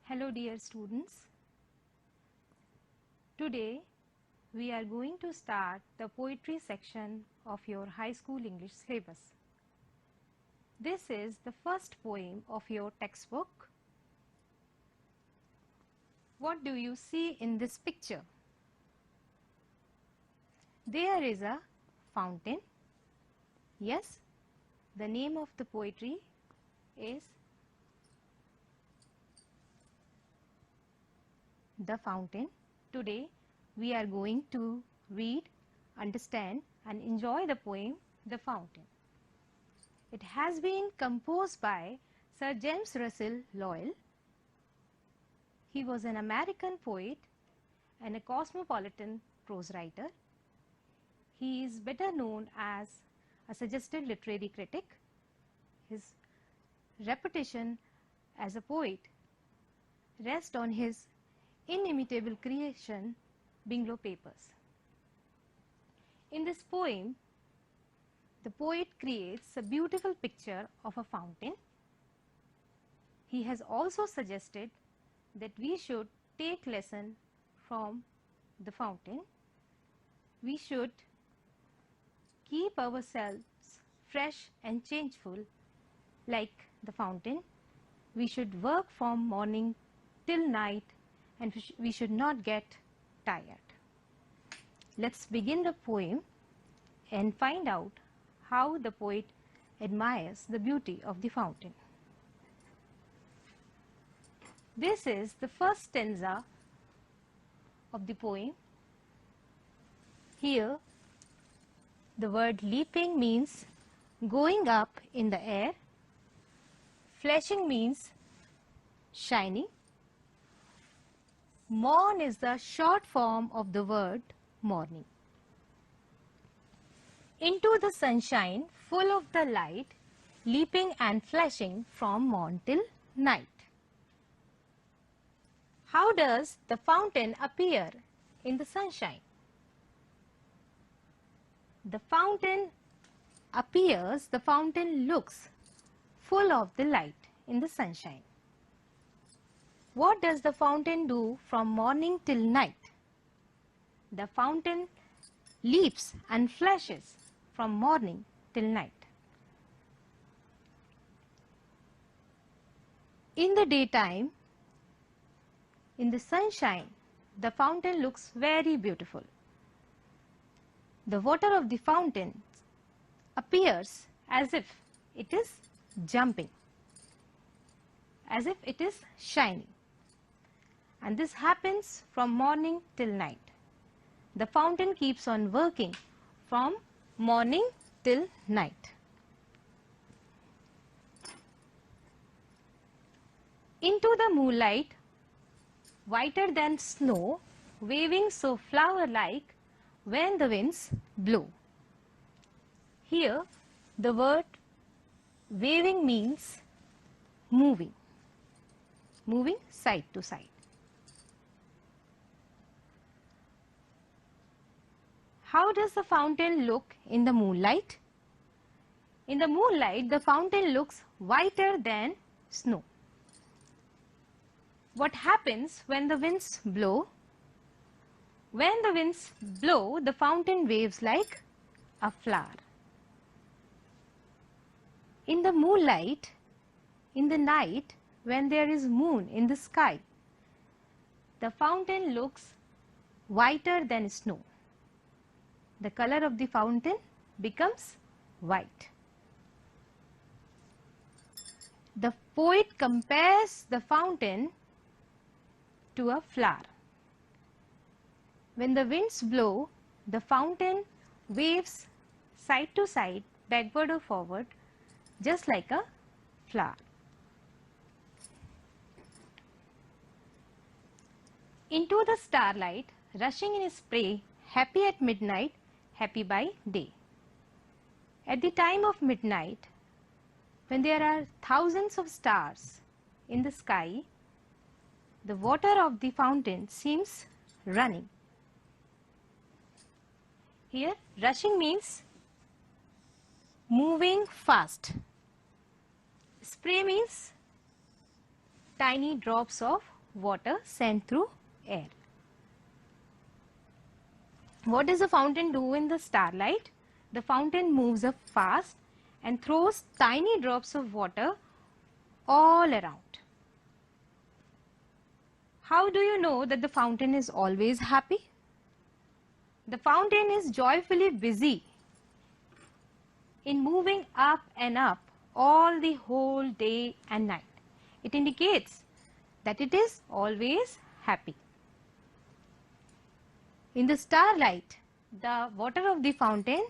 Hello dear students. Today we are going to start the poetry section of your high school English syllabus. This is the first poem of your textbook. What do you see in this picture? There is a fountain. Yes, the name of the poetry is The Fountain. Today we are going to read, understand and enjoy the poem The Fountain. It has been composed by Sir James Russell Lowell. He was an American poet and a cosmopolitan prose writer. He is better known as a suggested literary critic. His reputation as a poet rests on his inimitable creation, Bungalow Papers. In this poem, the poet creates a beautiful picture of a fountain. He has also suggested that we should take lesson from the fountain. We should keep ourselves fresh and changeful like the fountain. We should work from morning till night and we should not get tired. Let's begin the poem and find out how the poet admires the beauty of the fountain. This is the first stanza of the poem. Here the word leaping means going up in the air. Flashing means shining. Morn is the short form of the word morning. Into the sunshine full of the light, leaping and flashing from morn till night. How does the fountain appear in the sunshine? The fountain appears, the fountain looks full of the light in the sunshine. What does the fountain do from morning till night? The fountain leaps and flashes from morning till night. In the daytime, in the sunshine, the fountain looks very beautiful. The water of the fountain appears as if it is jumping, as if it is shining. And this happens from morning till night. The fountain keeps on working from morning till night. Into the moonlight, whiter than snow, waving so flower-like when the winds blow. Here the word waving means moving, moving side to side. How does the fountain look in the moonlight? In the moonlight, the fountain looks whiter than snow. What happens when the winds blow? When the winds blow, the fountain waves like a flower. In the moonlight, in the night, when there is moon in the sky, the fountain looks whiter than snow. The color of the fountain becomes white. The poet compares the fountain to a flower. When the winds blow, the fountain waves side to side, backward or forward, just like a flower. Into the starlight, rushing in spray, happy at midnight, happy by day. At the time of midnight, when there are thousands of stars in the sky, the water of the fountain seems running. Here, rushing means moving fast. Spray means tiny drops of water sent through air. What does the fountain do in the starlight? The fountain moves up fast and throws tiny drops of water all around. How do you know that the fountain is always happy? The fountain is joyfully busy in moving up and up all the whole day and night. It indicates that it is always happy. In the starlight, the water of the fountain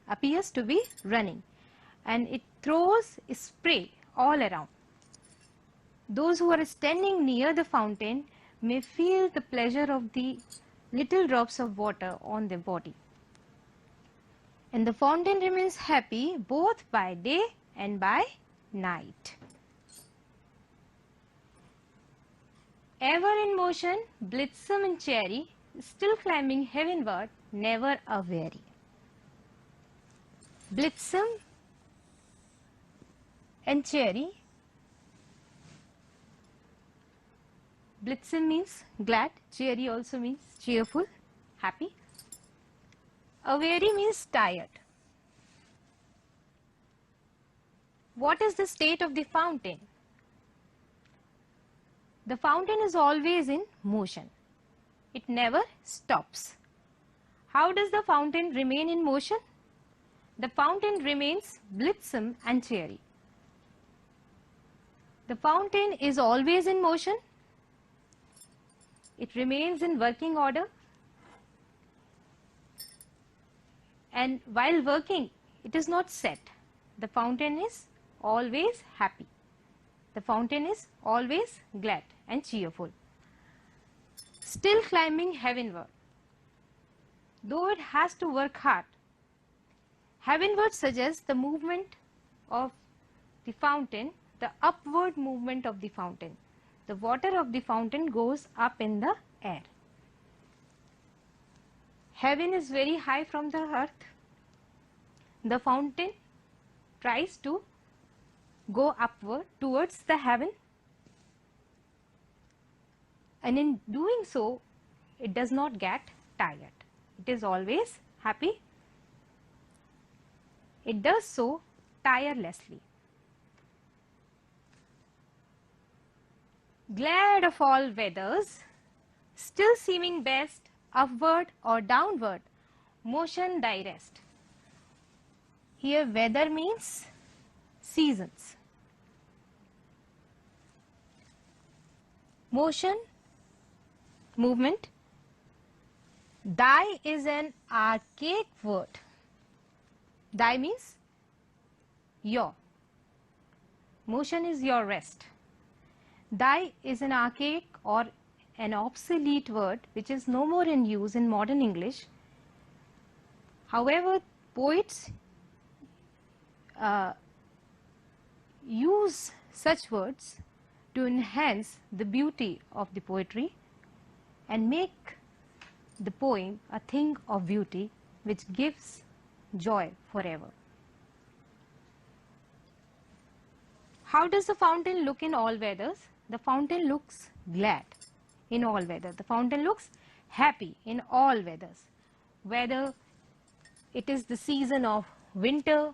appears to be running and it throws spray all around. Those who are standing near the fountain may feel the pleasure of the little drops of water on their body. And the fountain remains happy both by day and by night. Ever in motion, blithesome and cheery, still climbing heavenward, never a weary. Blithesome and cheery. Blithesome means glad, cheery also means cheerful, happy. A weary means tired. What is the state of the fountain? The fountain is always in motion. It never stops. How does the fountain remain in motion? The fountain remains blithesome and cheery. The fountain is always in motion. It remains in working order. And while working, it is not set. The fountain is always happy. The fountain is always glad and cheerful. Still climbing heavenward. Though it has to work hard, heavenward suggests the movement of the fountain, the upward movement of the fountain. The water of the fountain goes up in the air. Heaven is very high from the earth. The fountain tries to go upward towards the heaven, and in doing so, it does not get tired. It is always happy. It does so tirelessly. Glad of all weathers, still seeming best, upward or downward, motion direst. Here weather means seasons. Motion, movement. Thy is an archaic word. Thy means your. Motion is your rest. Thy is an archaic or an obsolete word which is no more in use in modern English. However, poets use such words to enhance the beauty of the poetry and make the poem a thing of beauty which gives joy forever. How does the fountain look in all weathers? The fountain looks glad in all weathers. The fountain looks happy in all weathers. Whether it is the season of winter,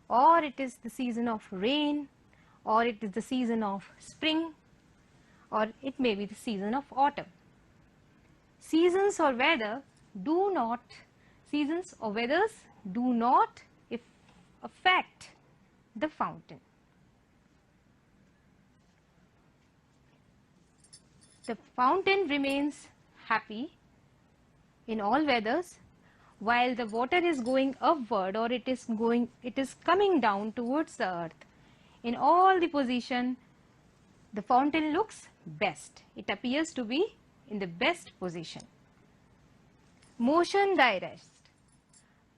or it is the season of rain, or it is the season of spring, or it may be the season of autumn. Seasons or weathers do not affect the fountain. The fountain remains happy in all weathers while the water is going upward, or it is coming down towards the earth. In all the position, the fountain looks best. It appears to be in the best position. Motion direst.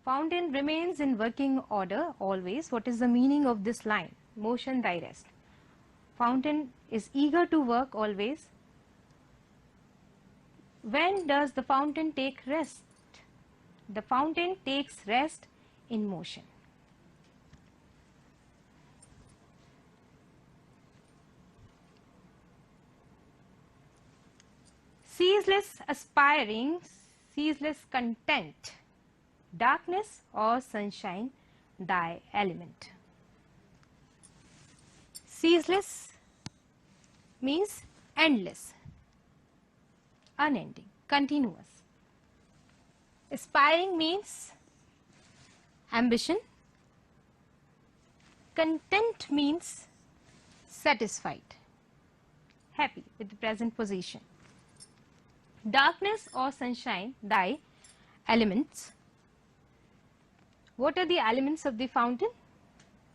Fountain remains in working order always. What is the meaning of this line? Motion direst. Fountain is eager to work always. When does the fountain take rest? The fountain takes rest in motion. ceaseless aspiring, ceaseless content, darkness or sunshine, thy element. Ceaseless means endless, unending, continuous. Aspiring means ambition. Content means satisfied, happy with the present position. Darkness or sunshine, thy elements. What are the elements of the fountain?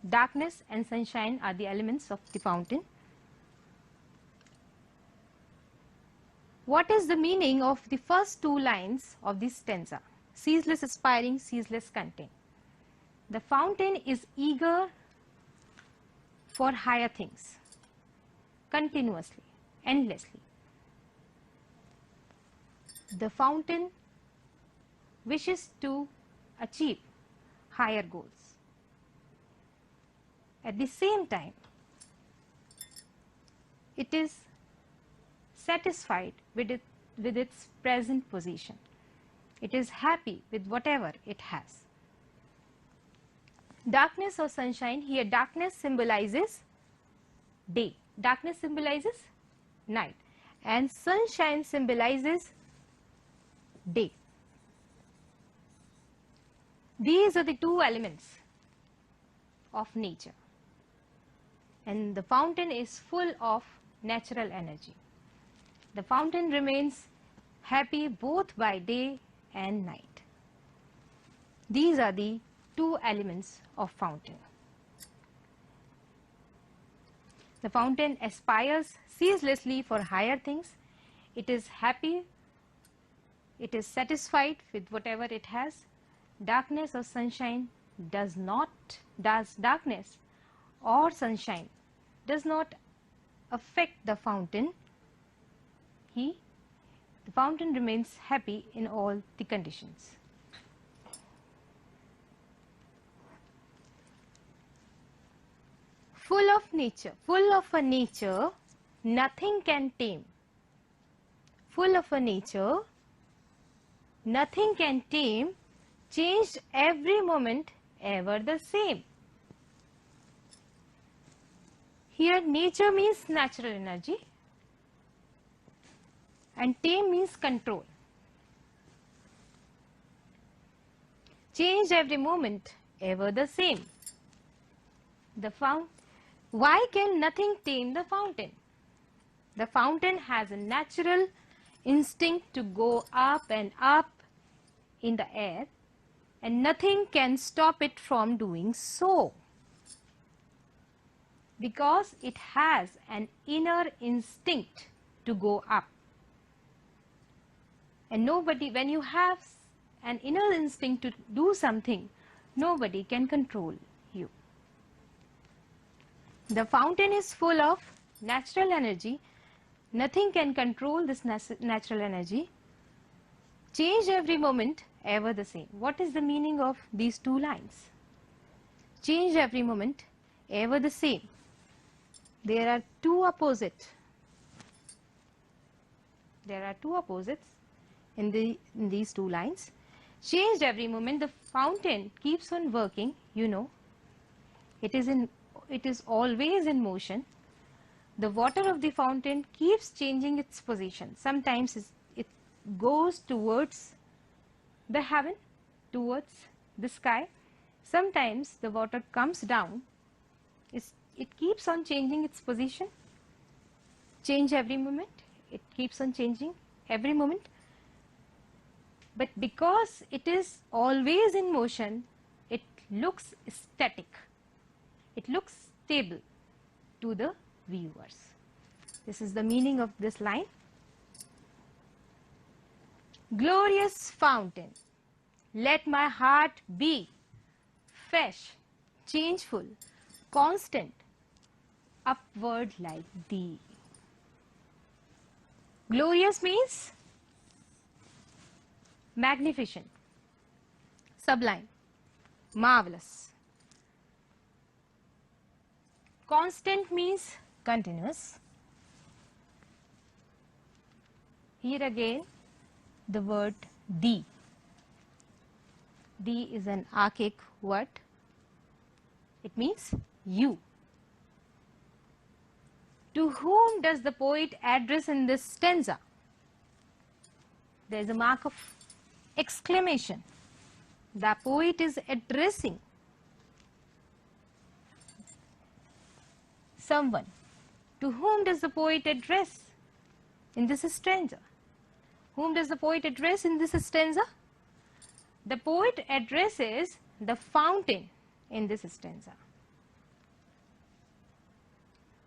Darkness and sunshine are the elements of the fountain. What is the meaning of the first two lines of this stanza? Ceaseless aspiring, ceaseless content. The fountain is eager for higher things, continuously, endlessly. The fountain wishes to achieve higher goals. At the same time, it is satisfied with its present position. It is happy with whatever it has. Darkness or sunshine, here darkness symbolizes day, darkness symbolizes night, and sunshine symbolizes day. These are the two elements of nature, and the fountain is full of natural energy. The fountain remains happy both by day and night. These are the two elements of fountain. The fountain aspires ceaselessly for higher things. It is happy. It is satisfied with whatever it has. Darkness or sunshine does darkness or sunshine does not affect the fountain. The fountain remains happy in all the conditions. Full of nature, full of a nature, nothing can tame. Full of a nature, nothing can tame, changed every moment, ever the same. Here nature means natural energy and tame means control. Changed every moment, ever the same. Why can nothing tame the fountain? The fountain has a natural instinct to go up and up in the air, and nothing can stop it from doing so, because it has an inner instinct to go up. And nobody, when you have an inner instinct to do something, nobody can control you. The fountain is full of natural energy. Nothing can control this natural energy. Change every moment, ever the same. What is the meaning of these two lines? Change every moment, ever the same. There are two opposites. There are two opposites in these two lines. Changed every moment. The fountain keeps on working. You know, it is always in motion. The water of the fountain keeps changing its position. Sometimes it goes towards the heaven, towards the sky. Sometimes the water comes down. It keeps on changing its position. Change every moment. It keeps on changing every moment. But because it is always in motion, it looks static. It looks stable to the viewers. This is the meaning of this line. Glorious fountain, let my heart be fresh, changeful, constant, upward like thee. Glorious means magnificent, sublime, marvelous. Constant means continuous. Here again the word D. D is an archaic word. It means you. To whom does the poet address in this stanza? There is a mark of exclamation. The poet is addressing someone. To whom does the poet address in this stanza? Whom does the poet address in this stanza? The poet addresses the fountain in this stanza.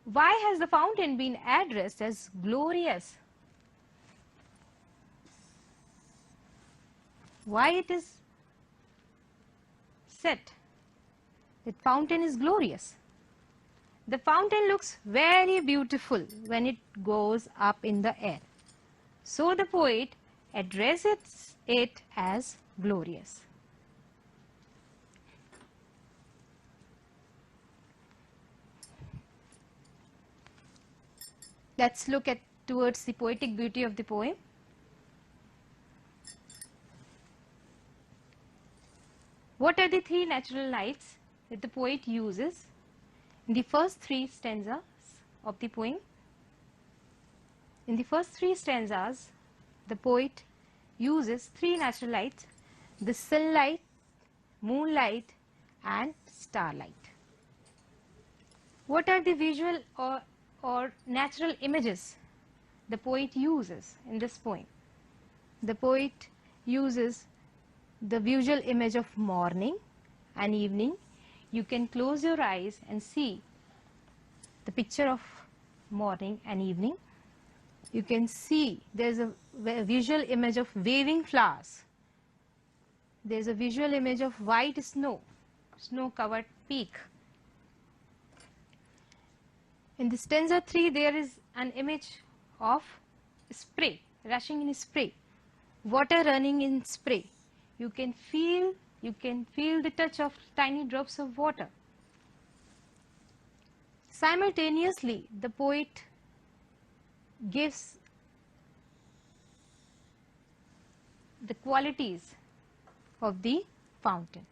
Why has the fountain been addressed as glorious? Why it is said that fountain is glorious? The fountain looks very beautiful when it goes up in the air. So the poet addresses it as glorious. Let's look at towards the poetic beauty of the poem. What are the three natural lights that the poet uses in the first three stanzas of the poem? In the first three stanzas, the poet uses three natural lights: the sunlight, moonlight, and starlight. What are the visual or natural images the poet uses in this poem? The poet uses the visual image of morning and evening. You can close your eyes and see the picture of morning and evening. You can see there's a visual image of waving flowers. There's a visual image of white snow, snow-covered peak. In the stanza 3, there is an image of spray, rushing in spray, water running in spray. You can feel the touch of tiny drops of water. Simultaneously, the poet gives the qualities of the fountain.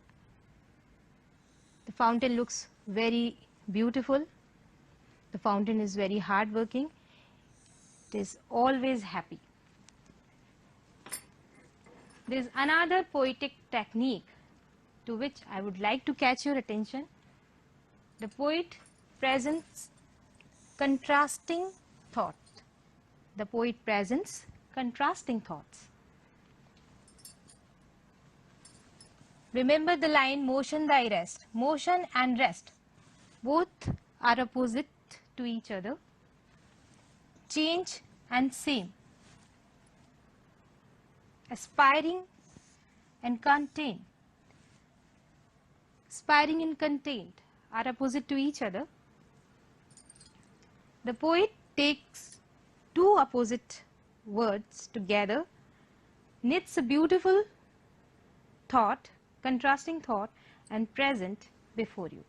The fountain looks very beautiful. The fountain is very hardworking. It is always happy. There is another poetic technique to which I would like to catch your attention. The poet presents contrasting thought. The poet presents contrasting thoughts. Remember the line, motion thy rest. Motion and rest, both are opposite to each other. Change and same. Aspiring and contained. Aspiring and contained are opposite to each other. The poet takes two opposite words together, knits a beautiful thought, contrasting thought, and present before you.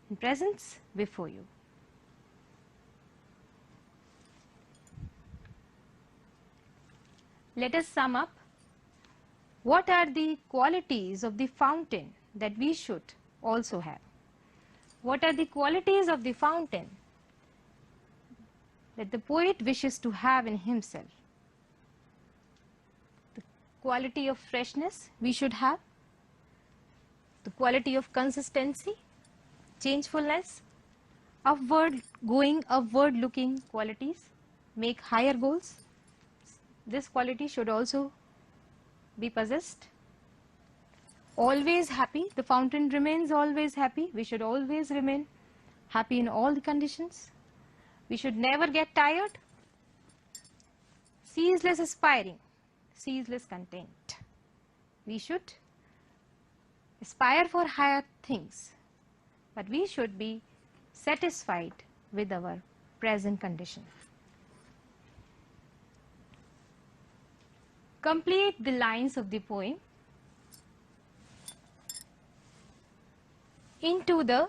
And presents before you. Let us sum up. What are the qualities of the fountain that we should also have? What are the qualities of the fountain that the poet wishes to have in himself? The quality of freshness we should have, the quality of consistency, changefulness, upward going, upward looking qualities, make higher goals. This quality should also be possessed. Always happy, the fountain remains always happy. We should always remain happy in all the conditions. We should never get tired. Ceaseless aspiring, ceaseless content. We should aspire for higher things, but we should be satisfied with our present condition. Complete the lines of the poem into the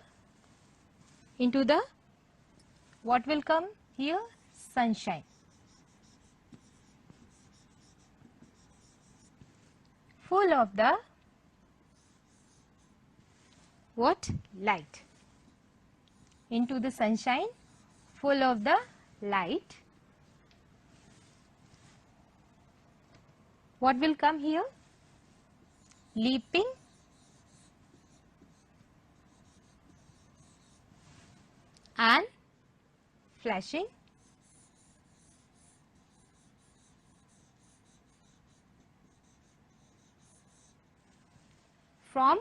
what will come here? Sunshine. full of the what? Light. Into the sunshine, full of the light. What will come here? Leaping and flashing. From,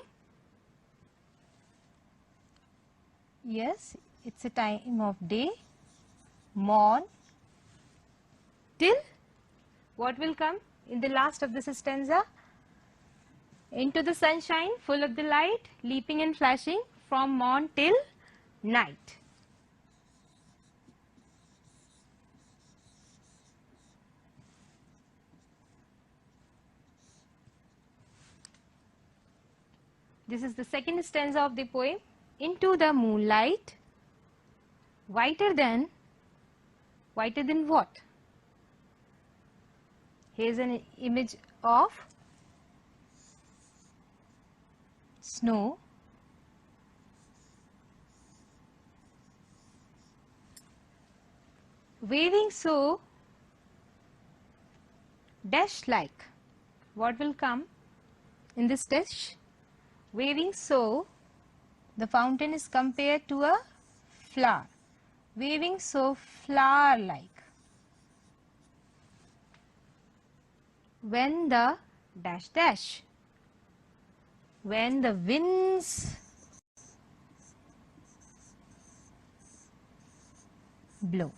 yes, it's a time of day, morn, till, what will come in the last of this stanza? Into the sunshine, full of the light, leaping and flashing, from morn till night. This is the second stanza of the poem. Into the moonlight, whiter than what? Here is an image of snow. Waving so dash like. What will come in this dash? Waving so, the fountain is compared to a flower. Waving so flower like. When the dash dash. When the winds blow.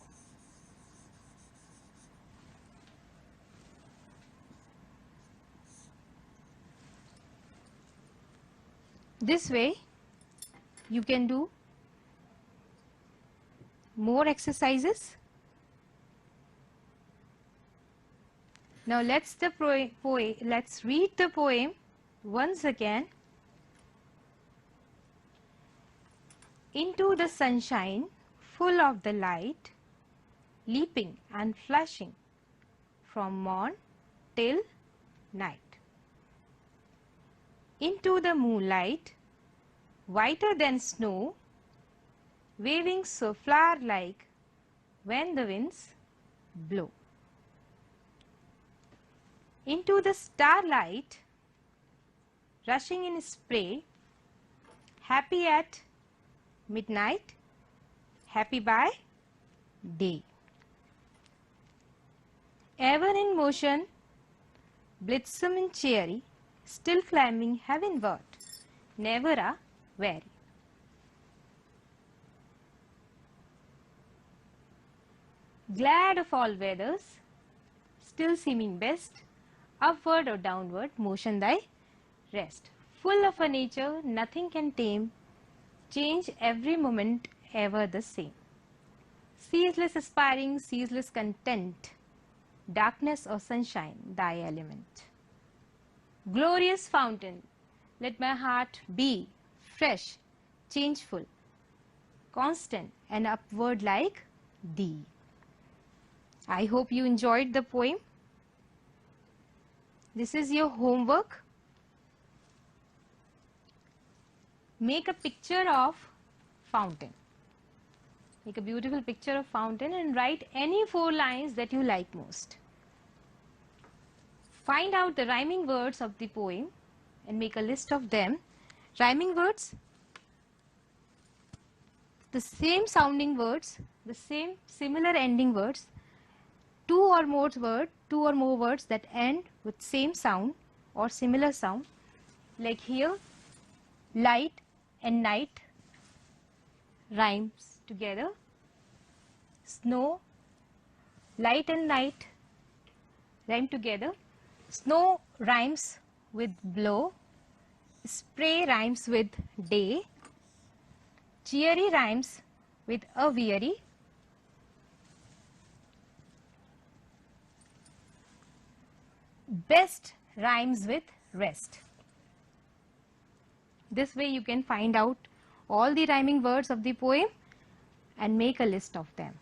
This way you can do more exercises. Now let's read the poem once again. Into the sunshine, full of the light, leaping and flashing, from morn till night. Into the moonlight, whiter than snow, waving so flower-like when the winds blow. Into the starlight, rushing in spray, happy at midnight, happy by day. Ever in motion, blithesome and cheery, still climbing heavenward, never a weary. Glad of all weathers, still seeming best, upward or downward, motion thy rest. Full of a nature nothing can tame, change every moment ever the same. Ceaseless aspiring, ceaseless content, darkness or sunshine, thy element. Glorious fountain, let my heart be fresh, changeful, constant and upward like thee. I hope you enjoyed the poem. This is your homework. Make a picture of fountain. Make a beautiful picture of fountain and write any 4 lines that you like most. Find out the rhyming words of the poem and make a list of them. Rhyming words, the same sounding words, the same similar ending words, two or more words that end with same sound or similar sound. Like here, light and night rhymes together. Snow, light and night rhyme together. Snow rhymes with blow. Spray rhymes with day. Cheery rhymes with a weary. Best rhymes with rest. This way you can find out all the rhyming words of the poem and make a list of them.